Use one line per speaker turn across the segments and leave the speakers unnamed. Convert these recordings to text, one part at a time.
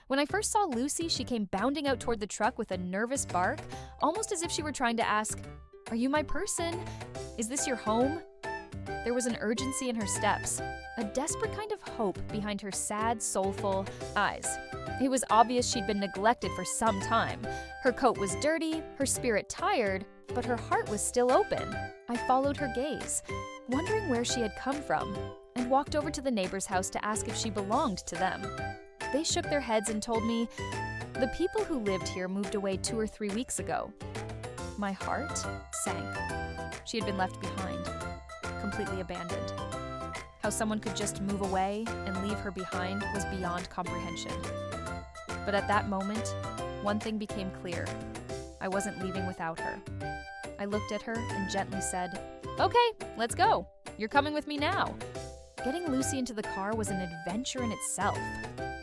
When I first saw Lucy, she came bounding out toward the truck with a nervous bark, almost as if she were trying to ask, "Are you my person? Is this your home?" There was an urgency in her steps, a desperate kind of hope behind her sad, soulful eyes. It was obvious she'd been neglected for some time. Her coat was dirty, her spirit tired, but her heart was still open. I followed her gaze, wondering where she had come from, and walked over to the neighbor's house to ask if she belonged to them. They shook their heads and told me, "The people who lived here moved away 2 or 3 weeks ago." My heart sank. She had been left behind, completely abandoned. How someone could just move away and leave her behind was beyond comprehension. But at that moment, one thing became clear. I wasn't leaving without her. I looked at her and gently said, "Okay, let's go. You're coming with me now." Getting Lucy into the car was an adventure in itself.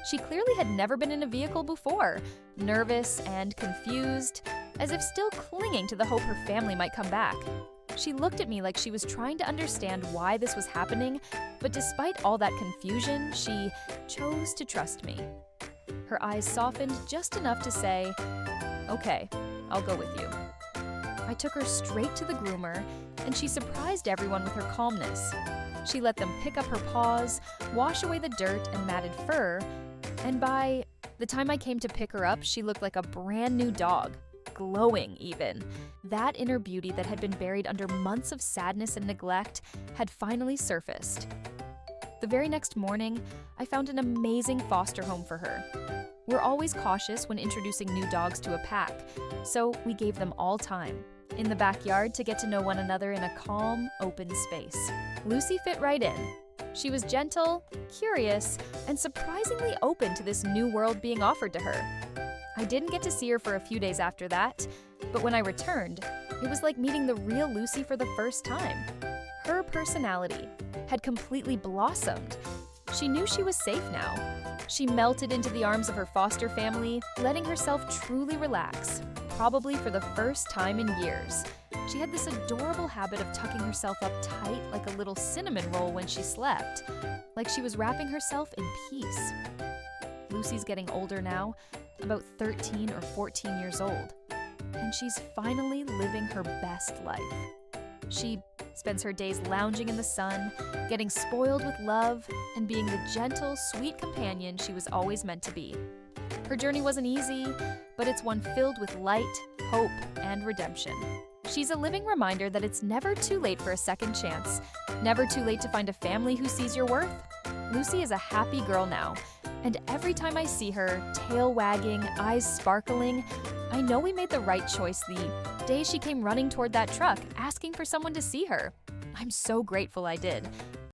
She clearly had never been in a vehicle before, nervous and confused, as if still clinging to the hope her family might come back. She looked at me like she was trying to understand why this was happening, but despite all that confusion, she chose to trust me. Her eyes softened just enough to say, "Okay, I'll go with you." I took her straight to the groomer, and she surprised everyone with her calmness. She let them pick up her paws, wash away the dirt and matted fur, and by the time I came to pick her up, she looked like a brand new dog, glowing even. That inner beauty that had been buried under months of sadness and neglect had finally surfaced. The very next morning, I found an amazing foster home for her. We're always cautious when introducing new dogs to a pack, so we gave them all time in the backyard to get to know one another in a calm, open space. Lucy fit right in. She was gentle, curious, and surprisingly open to this new world being offered to her. I didn't get to see her for a few days after that, but when I returned, it was like meeting the real Lucy for the first time. Her personality had completely blossomed. She knew she was safe now. She melted into the arms of her foster family, letting herself truly relax, probably for the first time in years. She had this adorable habit of tucking herself up tight like a little cinnamon roll when she slept, like she was wrapping herself in peace. Lucy's getting older now, about 13 or 14 years old, and she's finally living her best life. She spends her days lounging in the sun, getting spoiled with love, and being the gentle, sweet companion she was always meant to be. Her journey wasn't easy, but it's one filled with light, hope, and redemption. She's a living reminder that it's never too late for a second chance, never too late to find a family who sees your worth. Lucy is a happy girl now, and every time I see her, tail wagging, eyes sparkling, I know we made the right choice the day she came running toward that truck, asking for someone to see her. I'm so grateful I did,